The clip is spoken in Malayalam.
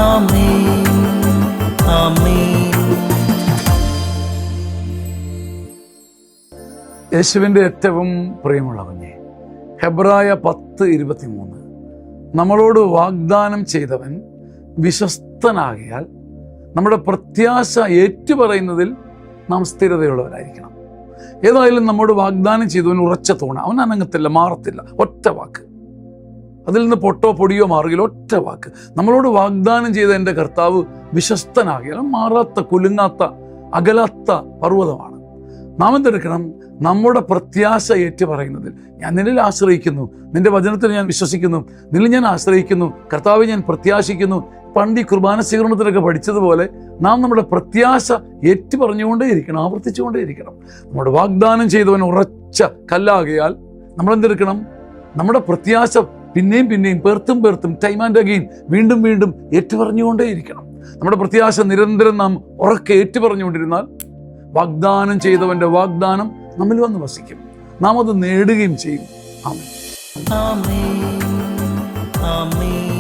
ആമേൻ ആമേൻ. യേശുവിൻ്റെ ഏറ്റവും പ്രിയമുള്ള കുഞ്ഞെ, ഹെബ്രായ 10:23 നമ്മളോട് വാഗ്ദാനം ചെയ്തവൻ വിശ്വസ്തനാകിയാൽ നമ്മുടെ പ്രത്യാശ ഏറ്റുപറയുന്നതിൽ നാം സ്ഥിരതയുള്ളവരായിരിക്കണം. ഏതായാലും നമ്മോട് വാഗ്ദാനം ചെയ്തവൻ ഉറച്ച തൂണ, അവൻ അനങ്ങത്തില്ല, മാറത്തില്ല. ഒറ്റ വാക്ക്, അതിൽ നിന്ന് പൊട്ടോ പൊടിയോ മാറുകയില്ല. ഒറ്റ വാക്ക്. നമ്മളോട് വാഗ്ദാനം ചെയ്ത എൻ്റെ കർത്താവ് വിശ്വസ്തനാകിയാൽ മാറാത്ത, കുലുങ്ങാത്ത, അകലാത്ത പർവ്വതമാണ്. നാം എന്തെടുക്കണം? നമ്മുടെ പ്രത്യാശ ഏറ്റു പറയുന്നതിൽ. ഞാൻ നിന്നിൽ ആശ്രയിക്കുന്നു, നിന്റെ വചനത്തിൽ ഞാൻ വിശ്വസിക്കുന്നു, നിന്നിൽ ഞാൻ ആശ്രയിക്കുന്നു, കർത്താവെ ഞാൻ പ്രത്യാശിക്കുന്നു. പണ്ട് ഈ കുർബാന സ്വീകരണത്തിലൊക്കെ പഠിച്ചതുപോലെ നാം നമ്മുടെ പ്രത്യാശ ഏറ്റു പറഞ്ഞുകൊണ്ടേയിരിക്കണം, ആവർത്തിച്ചുകൊണ്ടേയിരിക്കണം. നമ്മുടെ വാഗ്ദാനം ചെയ്തവൻ ഉറച്ച കല്ലാകിയാൽ നമ്മളെന്തെടുക്കണം? നമ്മുടെ പ്രത്യാശ പിന്നെയും പിന്നെയും പേർത്തും ടൈം ആൻഡ് അഗെയിൻ വീണ്ടും വീണ്ടും ഏറ്റുപറഞ്ഞുകൊണ്ടേയിരിക്കണം. നമ്മുടെ പ്രത്യാശ നിരന്തരം നാം ഉറക്കെ ഏറ്റുപറഞ്ഞുകൊണ്ടിരുന്നാൽ വാഗ്ദാനം ചെയ്തവൻ്റെ വാഗ്ദാനം നമ്മിൽ വന്ന് വസിക്കും. നാം അത് നേടുകയും ചെയ്യും. ആമേൻ ആമേൻ ആമേൻ.